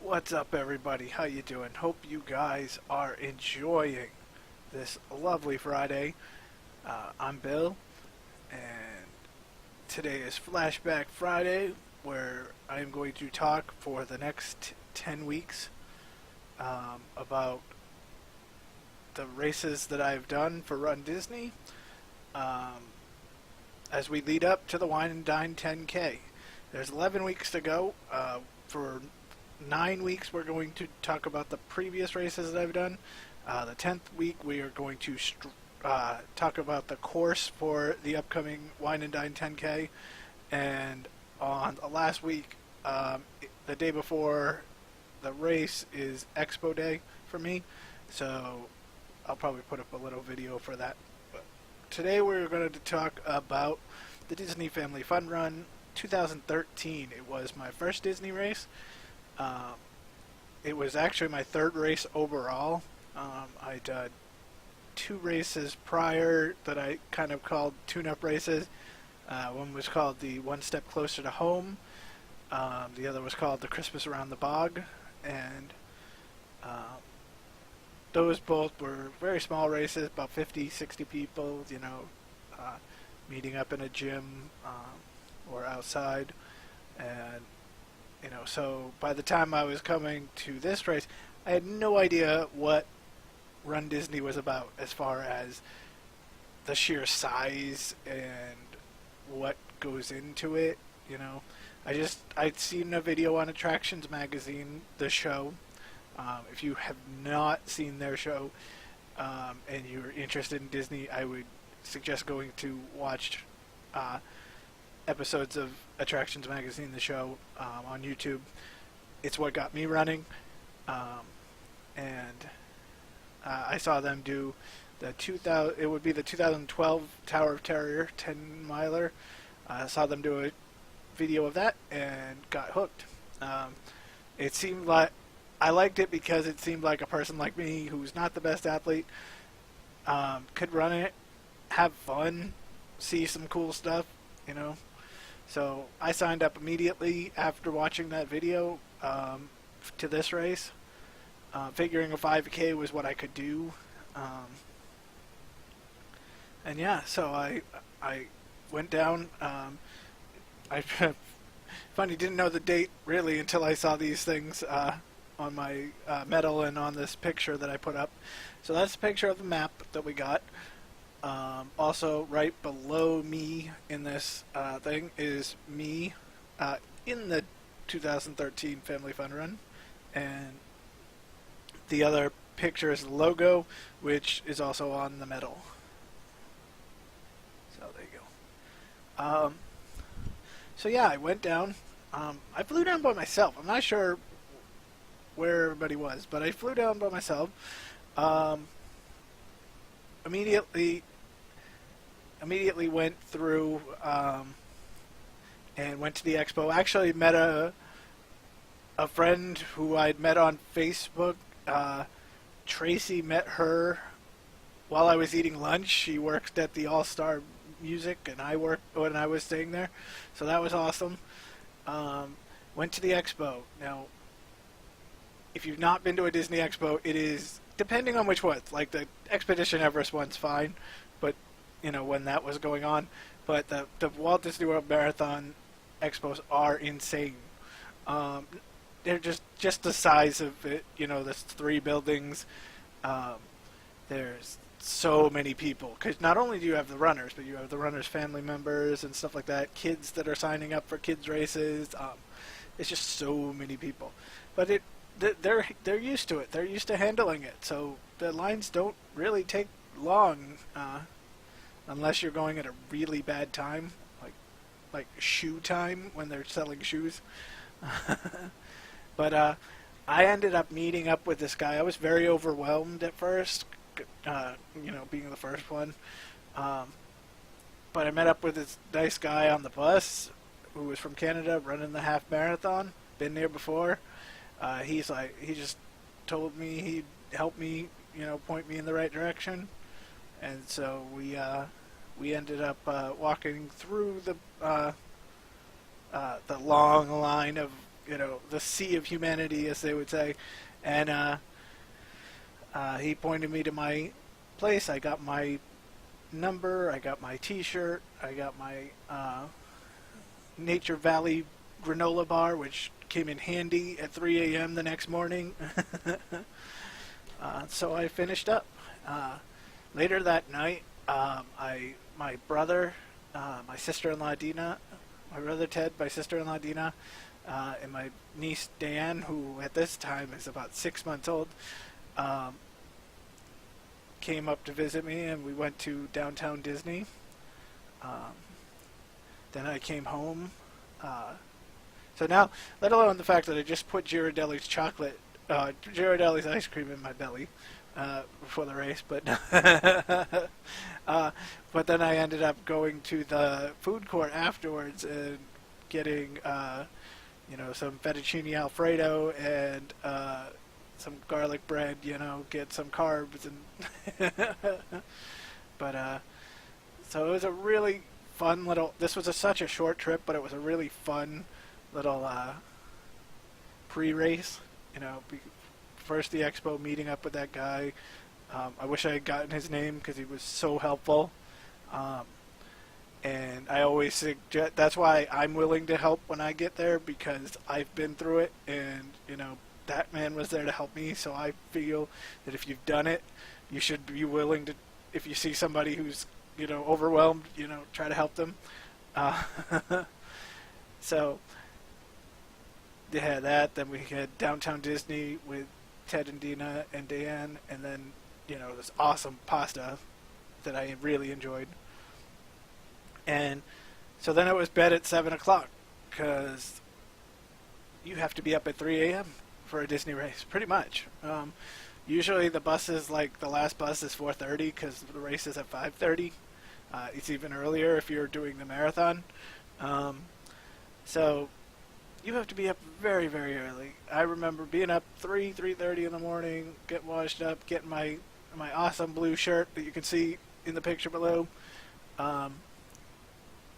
What's up, everybody? How you doing? Hope you guys are enjoying this lovely Friday. I'm Bill, and today is Flashback Friday, where I am going to talk for the next 10 weeks about the races that I've done for runDisney as we lead up to the Wine and Dine 10K. There's 11 weeks to go. For 9 weeks, we're going to talk about the previous races that I've done. The 10th week, we are going to talk about the course for the upcoming Wine and Dine 10K. And on the last week, the day before the race is Expo Day for me. So I'll probably put up a little video for that. But today we're going to talk about the Disney Family Fun Run 2013. It was my first Disney race. It was actually my third race overall. I did 2 races prior that I kind of called tune-up races. One was called the One Step Closer to Home. The other was called the Christmas Around the Bog. And those both were very small races, about 50, 60 people, meeting up in a gym or outside. And so by the time I was coming to this race, I had no idea what runDisney was about as far as the sheer size and what goes into it. I'd seen a video on Attractions Magazine, the show. If you have not seen their show and you're interested in Disney, I would suggest going to watch episodes of Attractions Magazine, the show, on YouTube. It's what got me running, and I saw them do the 2012 Tower of Terror 10-miler. I saw them do a video of that and got hooked. It seemed like I liked it because it seemed like a person like me, who's not the best athlete, could run it, have fun, see some cool stuff, So I signed up immediately after watching that video to this race, figuring a 5K was what I could do. And yeah, so I went down. I funny, didn't know the date really until I saw these things on my medal and on this picture that I put up. So that's a picture of the map that we got. Also, right below me in this thing is me in the 2013 Family Fun Run, and the other picture is the logo, which is also on the medal. So there you go. So yeah, I went down. I flew down by myself. I'm not sure where everybody was, but I flew down by myself. Immediately went through and went to the expo. Actually met a friend who I'd met on Facebook. Tracy, met her while I was eating lunch. She worked at the All-Star Music, and I worked when I was staying there, so that was awesome. Went to the expo. Now, if you've not been to a Disney expo, it is, depending on which one, like the Expedition Everest one's fine, but when that was going on. But the Walt Disney World Marathon expos are insane. They're just the size of it. There's 3 buildings. There's so many people. Because not only do you have the runners, but you have the runners' family members and stuff like that. Kids that are signing up for kids' races. It's just so many people. But they're used to it. They're used to handling it. So the lines don't really take long. Unless you're going at a really bad time, like shoe time when they're selling shoes. But I ended up meeting up with this guy. I was very overwhelmed at first, being the first one. But I met up with this nice guy on the bus who was from Canada, running the half marathon. Been there before. He just told me he'd help me, point me in the right direction. And so we ended up walking through the long line of the sea of humanity, as they would say. And he pointed me to my place. I got my number. I got my T-shirt. I got my Nature Valley granola bar, which came in handy at 3 a.m. the next morning. So I finished up. Later that night, my brother, my sister-in-law Dina, my brother Ted, my sister-in-law Dina, and my niece Diane, who at this time is about 6 months old, came up to visit me, and we went to downtown Disney. Then I came home. So now, let alone the fact that I just put Ghirardelli's Ghirardelli's ice cream in my belly before the race, but but then I ended up going to the food court afterwards and getting some fettuccine Alfredo and some garlic bread, get some carbs and but so it was a really fun little. This was such a short trip, but it was a really fun little pre-race. First the expo, meeting up with that guy. I wish I had gotten his name because he was so helpful. And I always suggest, that's why I'm willing to help when I get there, because I've been through it, and that man was there to help me. So I feel that if you've done it, you should be willing to. If you see somebody who's overwhelmed, try to help them. So they had that. Then we had downtown Disney with Ted and Dina and Diane, and then this awesome pasta that I really enjoyed. And so then it was bed at 7 o'clock, because you have to be up at 3 a.m. for a Disney race, pretty much. Usually the buses, like the last bus is 4:30 because the race is at 5:30. It's even earlier if you're doing the marathon. So you have to be up very, very early. I remember being up 3:30 in the morning, getting washed up, getting my awesome blue shirt that you can see in the picture below,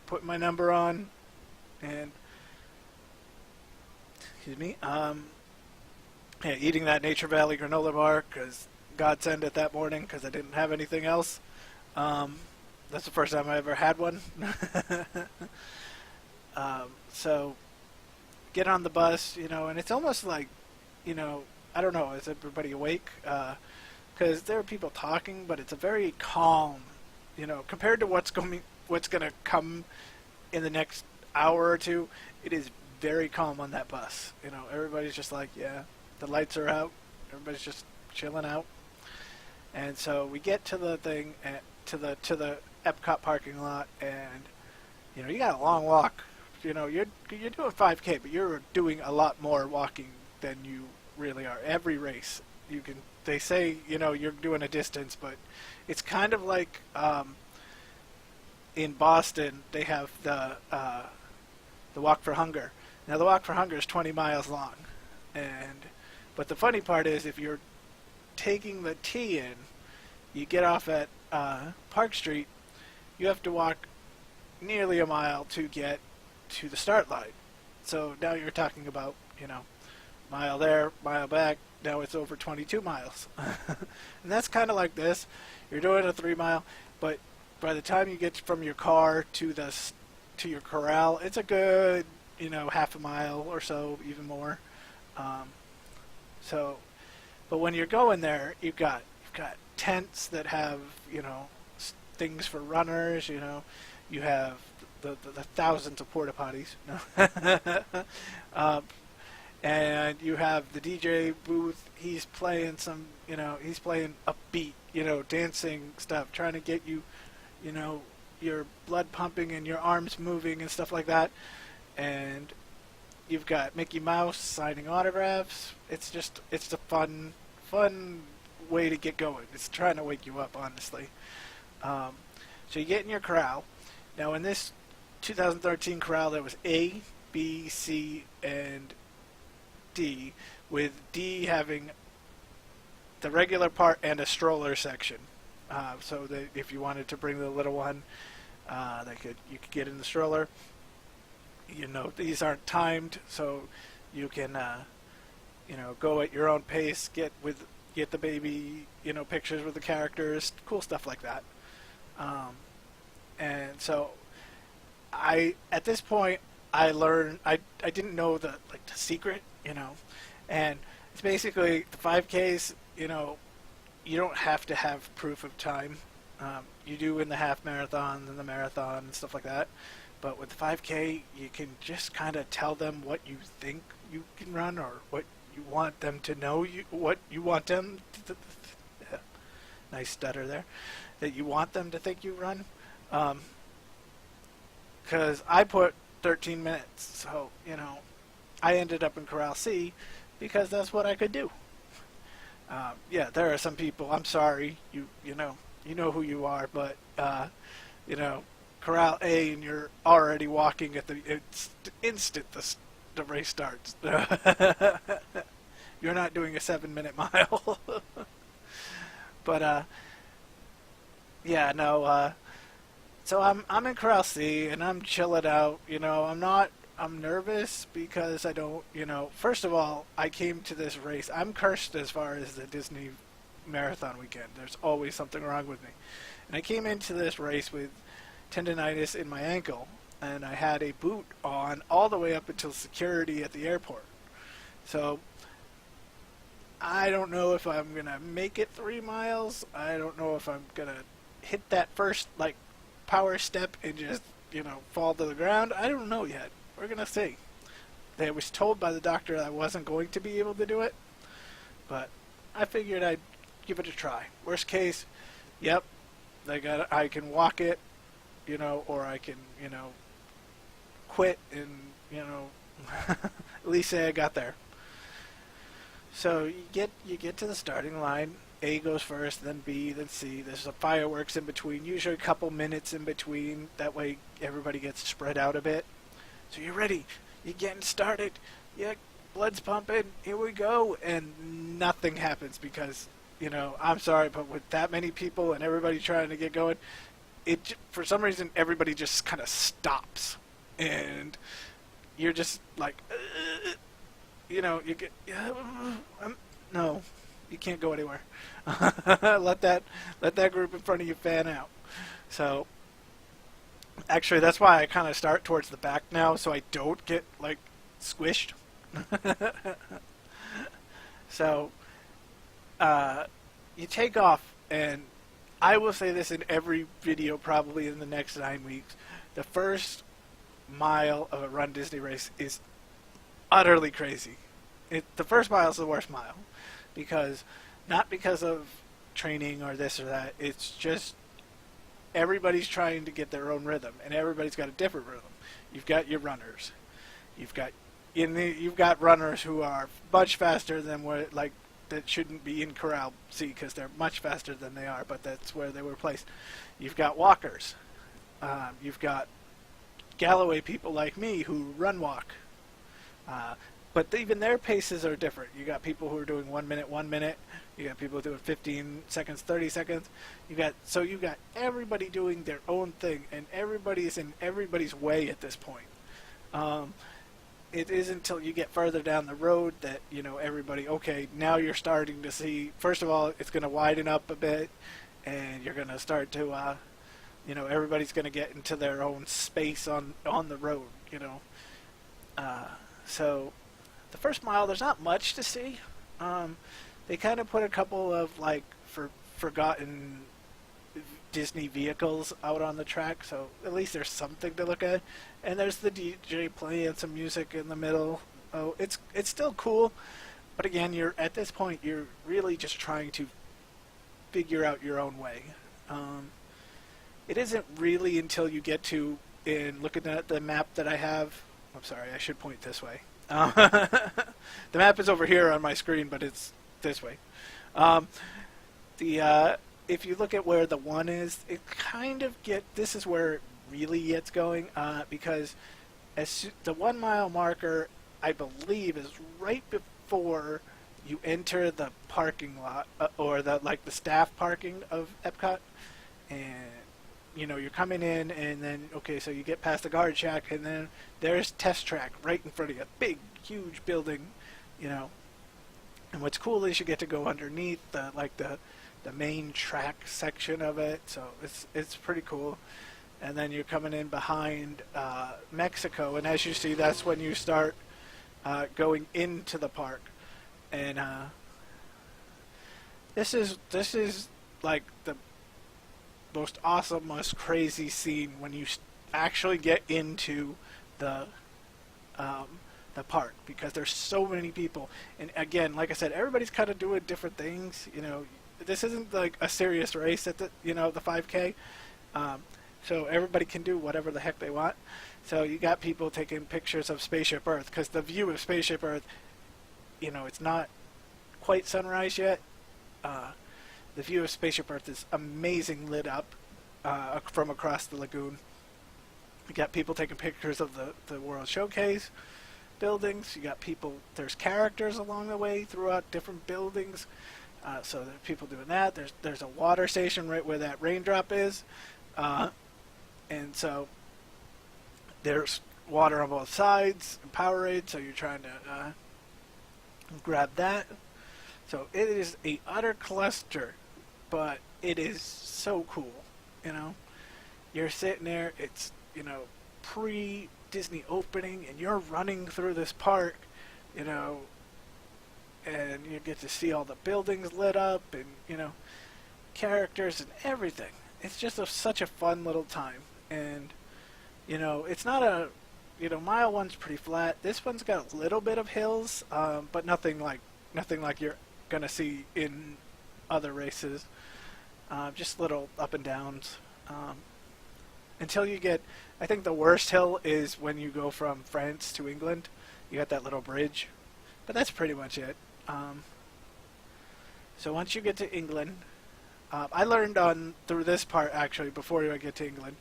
putting my number on, and eating that Nature Valley granola bar, because godsend it that morning, because I didn't have anything else. That's the first time I ever had one. So get on the bus, and it's almost like, I don't know, is everybody awake? Because there are people talking, but it's a very calm, compared to what's going to come in the next hour or two. It is very calm on that bus. Everybody's just like, yeah, the lights are out. Everybody's just chilling out. And so we get to the thing, to the Epcot parking lot, and you got a long walk. You're doing 5K, but you're doing a lot more walking than you really are. Every race, they say you're doing a distance, but it's kind of like in Boston they have the Walk for Hunger. Now the Walk for Hunger is 20 miles long, but the funny part is if you're taking the T in, you get off at Park Street, you have to walk nearly a mile to get to the start line. So now you're talking about, mile there, mile back. Now it's over 22 miles. And that's kind of like this. You're doing a 3 mile, but by the time you get from your car to your corral, it's a good, half a mile or so, even more. But when you're going there, you've got tents that have, things for runners, you have the thousands of porta potties, and you have the DJ booth. He's playing he's playing upbeat, dancing stuff, trying to get you, your blood pumping and your arms moving and stuff like that. And you've got Mickey Mouse signing autographs. It's a fun way to get going. It's trying to wake you up, honestly. So you get in your corral. Now in this 2013 corral, there was A, B, C, and D, with D having the regular part and a stroller section. So that if you wanted to bring the little one, you could get in the stroller. These aren't timed, so You can go at your own pace, get the baby, pictures with the characters, cool stuff like that. Um, and so at this point I learned I didn't know the secret, and it's basically the 5Ks. You don't have to have proof of time. You do in the half marathon and the marathon and stuff like that. But with the 5K, you can just kind of tell them what you think you can run, or what you want them to know, what you want them to, nice stutter there, that you want them to think you run. Because I put 13 minutes, so, I ended up in Corral C because that's what I could do. Yeah, there are some people, I'm sorry, you know who you are, but, Corral A and you're already walking at it's instant the race starts. You're not doing a 7-minute mile. But, yeah, no, so I'm in Corral C and I'm chilling out, I'm nervous because I don't, first of all, I came to this race. I'm cursed as far as the Disney marathon weekend. There's always something wrong with me. And I came into this race with tendonitis in my ankle, and I had a boot on all the way up until security at the airport. So I don't know if I'm going to make it 3 miles. I don't know if I'm going to hit that first, power step and just, fall to the ground. I don't know yet. We're going to see. I was told by the doctor I wasn't going to be able to do it, but I figured I'd give it a try. Worst case, yep, I can walk it, or I can, quit and, at least say I got there. So you get to the starting line. A goes first, then B, then C. There's some fireworks in between, usually a couple minutes in between. That way everybody gets spread out a bit. So you're ready. You're getting started. Yeah, blood's pumping. Here we go. And nothing happens because, I'm sorry, but with that many people and everybody trying to get going, for some reason, everybody just kind of stops. And you're just like, you get, no, you can't go anywhere. let that group in front of you fan out. So actually, that's why I kind of start towards the back now, so I don't get squished. So you take off, and I will say this in every video probably in the next 9 weeks. The first mile of a Run Disney race is utterly crazy. The first mile is the worst mile, not because of training or this or that. It's just everybody's trying to get their own rhythm, and everybody's got a different rhythm. You've got your runners. You've got runners who are much faster than that shouldn't be in Corral C because they're much faster than they are, but that's where they were placed. You've got walkers. You've got Galloway people like me who run walk. But even their paces are different. You got people who are doing 1 minute, 1 minute. You got people doing 15 seconds, 30 seconds. You got everybody doing their own thing, and everybody's in everybody's way at this point. It isn't until you get further down the road that everybody. Okay, now you're starting to see. First of all, it's going to widen up a bit, and you're going to start to, everybody's going to get into their own space on the road. So the first mile, there's not much to see. They kind of put a couple of forgotten Disney vehicles out on the track, so at least there's something to look at. And there's the DJ playing some music in the middle. Oh, it's still cool, but again, at this point you're really just trying to figure out your own way. It isn't really until you get to looking at the map that I have. I'm sorry, I should point this way. The map is over here on my screen, but it's this way. If you look at where the 1 is, it kind of this is where it really gets going, because the 1 mile marker, I believe, is right before you enter the parking lot, or the staff parking of Epcot, and you're coming in, and then so you get past the guard shack, and then there's Test Track right in front of you, big huge building, you know. And what's cool is you get to go underneath the main track section of it, so it's pretty cool. And then you're coming in behind Mexico, and as you see, that's when you start going into the park. And this is like the most awesome, most crazy scene when you actually get into the park, because there's so many people. And again, like I said, everybody's kind of doing different things. You know, this isn't like a serious race at the the 5K. So everybody can do whatever the heck they want. So you got people taking pictures of Spaceship Earth, because the view of Spaceship Earth, it's not quite sunrise yet. The view of Spaceship Earth is amazing, lit up from across the lagoon. You got people taking pictures of the World Showcase buildings. You got people, there's characters along the way throughout different buildings. So there are people doing that. There's a water station right where that raindrop is. And so there's water on both sides, and Powerade, so you're trying to grab that. So it is a utter cluster, but it is so cool, You're sitting there, it's, pre-Disney opening, and you're running through this park, and you get to see all the buildings lit up, and, characters and everything. It's just such a fun little time. And, it's not a, mile one's pretty flat. This one's got a little bit of hills, but nothing like you're going to see in other races. Just little up and downs. Until you get, I think the worst hill is when you go from France to England. You got that little bridge. But that's pretty much it. So once you get to England, I learned through this part, actually, before I get to England,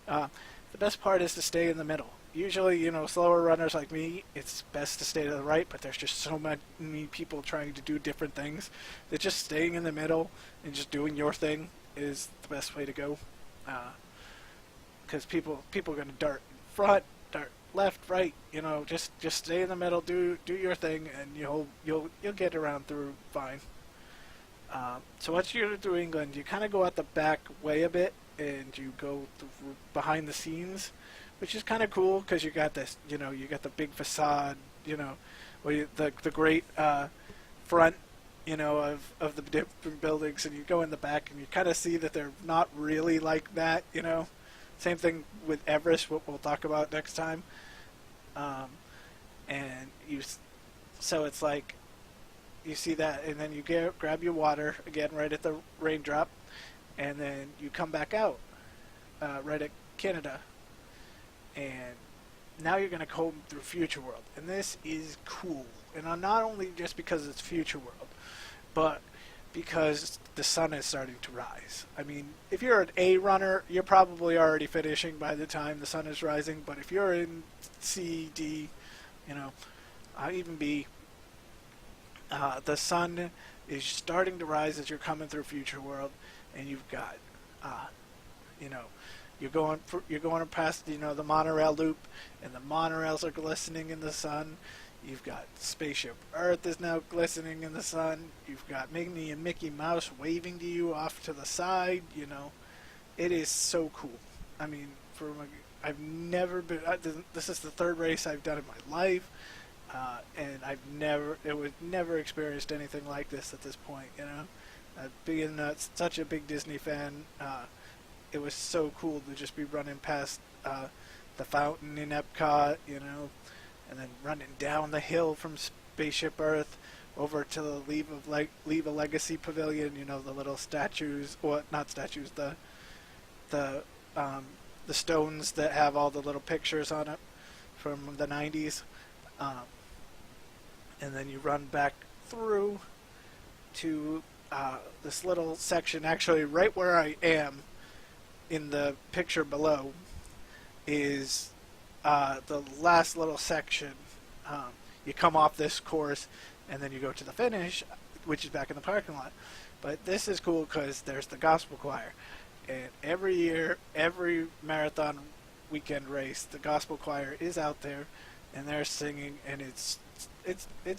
the best part is to stay in the middle. Usually, slower runners like me, it's best to stay to the right, but there's just so many people trying to do different things that just staying in the middle and just doing your thing is the best way to go. Because people are going to dart front, dart left, right. Just stay in the middle, do your thing, and you'll get around through fine. So once you're through England, you kind of go out the back way a bit, and you go behind the scenes, which is kind of cool because you got this, you got the big facade, where the great front, of the different buildings, and you go in the back, and you kind of see that they're not really like that, Same thing with Everest, what we'll talk about next time. So it's like, you see that, and then you grab your water, again, right at the raindrop, and then you come back out, right at Canada. And now you're going to comb through Future World. And this is cool. And not only just because it's Future World, but because the sun is starting to rise. I mean, if you're an A runner, you're probably already finishing by the time the sun is rising. But if you're in C, D, even B, the sun is starting to rise as you're coming through Future World, and you've got, you're going past, the monorail loop, and the monorails are glistening in the sun. You've got Spaceship Earth is now glistening in the sun. You've got Minnie and Mickey Mouse waving to you off to the side. It is so cool. I mean, I've never been. This is the third race I've done in my life. And I've never experienced anything like this at this point, Being such a big Disney fan, it was so cool to just be running past the fountain in Epcot, and then running down the hill from Spaceship Earth over to the Leave a Legacy Pavilion, the little statues, or not statues, the stones that have all the little pictures on it from the 90s. And then you run back through to this little section. Actually, right where I am in the picture below is the last little section. You come off this course, and then you go to the finish, which is back in the parking lot. But this is cool because there's the gospel choir. And every year, every marathon weekend race, the gospel choir is out there, and they're singing, and it's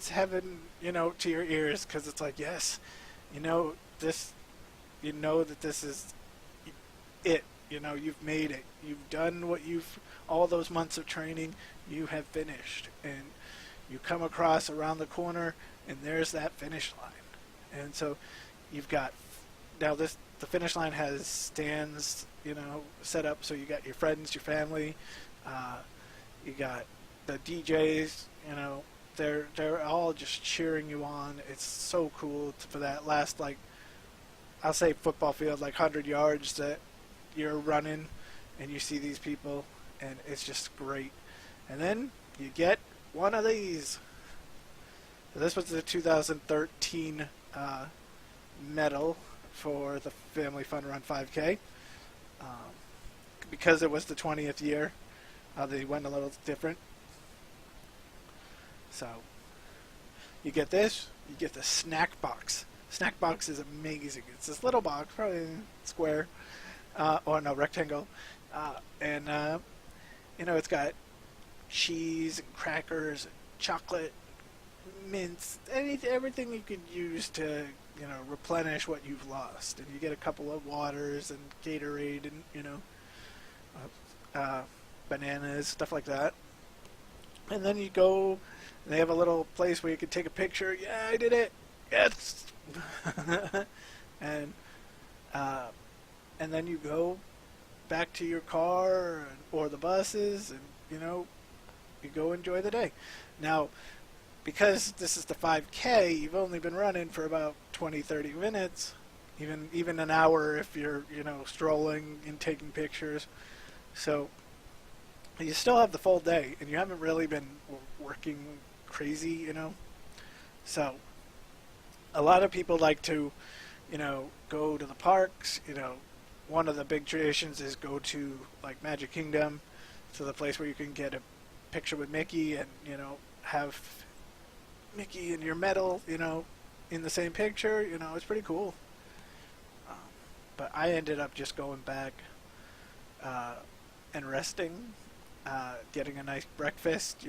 heaven, to your ears, because it's like, yes, you know this, that this is it. You've made it. You've done what you've all those months of training. You have finished, and you come across around the corner, and there's that finish line. And so you've got now the finish line has stands, set up, so you got your friends, your family, you got the DJs, they're all just cheering you on. It's so cool for that last, like, I'll say football field, like 100 yards that you're running, and you see these people, and it's just great. And then you get one of these. So this was the 2013 medal for the Family Fun Run 5K. Because it was the 20th year, they went a little different. So you get this, you get the snack box. Snack box is amazing. It's this little box, probably square, or no, rectangle, and it's got cheese and crackers and chocolate, mints, everything you could use to replenish what you've lost. And you get a couple of waters and Gatorade and bananas, stuff like that. And then you go, and they have a little place where you can take a picture. Yeah, I did it. Yes. and then you go back to your car or the buses, and you go enjoy the day. Now, because this is the 5K, you've only been running for about 20-30 minutes, even an hour if you're strolling and taking pictures. So you still have the full day, and you haven't really been working crazy, So a lot of people like to, go to the parks. One of the big traditions is go to, like, Magic Kingdom, to the place where you can get a picture with Mickey and, have Mickey and your medal, in the same picture. It's pretty cool. But I ended up just going back and resting, getting a nice breakfast,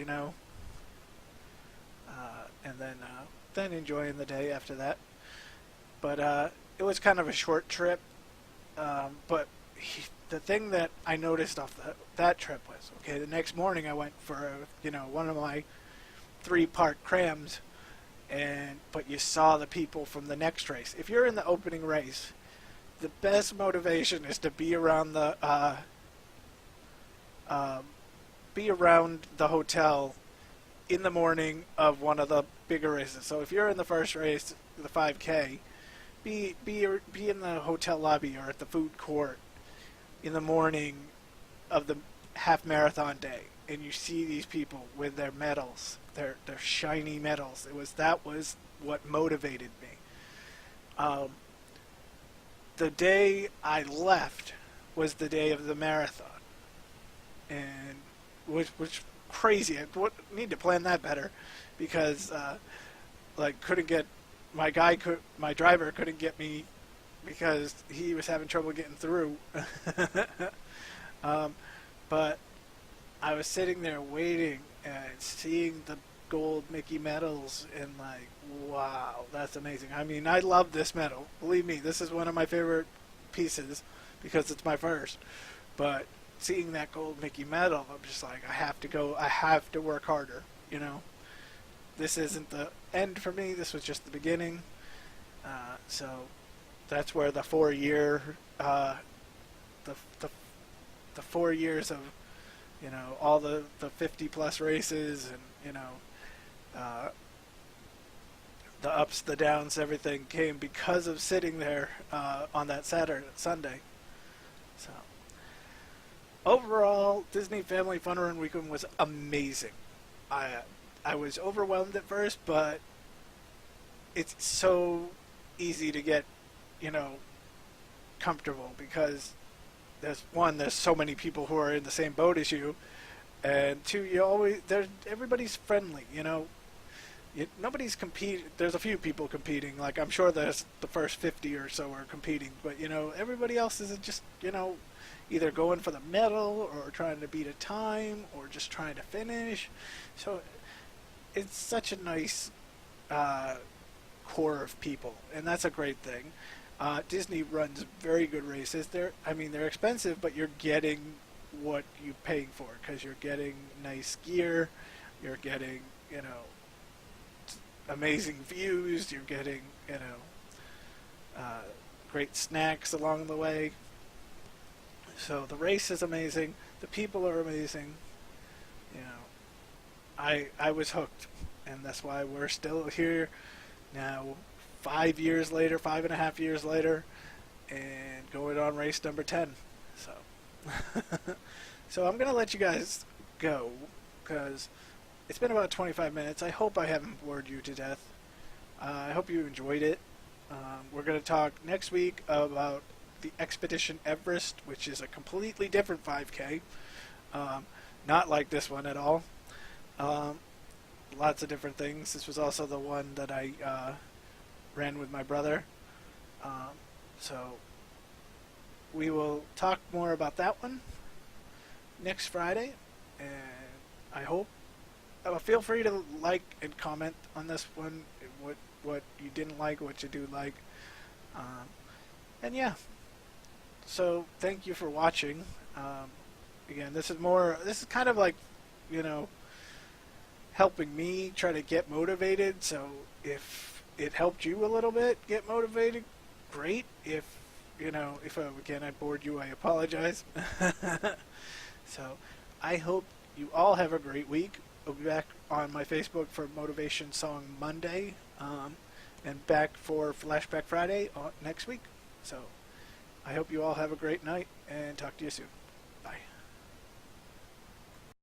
and then enjoying the day after that. But it was kind of a short trip. But the thing that I noticed off that trip was, okay, the next morning I went for one of my 3-part crams, but you saw the people from the next race. If you're in the opening race, the best motivation is to be around the hotel in the morning of one of the bigger races. So if you're in the first race, the 5K, be in the hotel lobby or at the food court in the morning of the half marathon day, and you see these people with their medals, their shiny medals. That was what motivated me. The day I left was the day of the marathon, and which crazy. I need to plan that better, because my driver couldn't get me because he was having trouble getting through. But I was sitting there waiting and seeing the gold Mickey medals, and like, wow, that's amazing. I mean, I love this medal. Believe me, this is one of my favorite pieces because it's my first. But seeing that gold Mickey medal, I'm just like, I have to go. I have to work harder. This isn't the end for me. This was just the beginning. So that's where the 4-year, the 4 years of, all the 50+ races, and the ups, the downs, everything came because of sitting there on that Sunday. So overall, Disney Family Fun Run weekend was amazing. I was overwhelmed at first, but it's so easy to get, comfortable, because there's so many people who are in the same boat as you, and two, everybody's friendly, nobody's competing. There's a few people competing, like I'm sure there's the first 50 or so are competing, but everybody else is just, either going for the medal or trying to beat a time or just trying to finish. So it's such a nice core of people, and that's a great thing. Disney runs very good races. They're expensive, but you're getting what you're paying for because you're getting nice gear, you're getting amazing views, you're getting great snacks along the way. So the race is amazing. The people are amazing. You know, I was hooked, and that's why we're still here now, 5 years later, 5.5 years later, and going on race number 10. So, so I'm gonna let you guys go because it's been about 25 minutes. I hope I haven't bored you to death. I hope you enjoyed it. We're gonna talk next week about the Expedition Everest, which is a completely different 5K. Not like this one at all. Lots of different things. This was also the one that I ran with my brother. So we will talk more about that one next Friday, and I hope. Feel free to like and comment on this one. What you didn't like, what you do like, and yeah. So thank you for watching. Again, this is kind of like, helping me try to get motivated. So if it helped you a little bit get motivated, great. If again I bored you, I apologize. So I hope you all have a great week. I'll be back on my Facebook for Motivation Song Monday, and back for Flashback Friday next week. So I hope you all have a great night, and talk to you soon. Bye.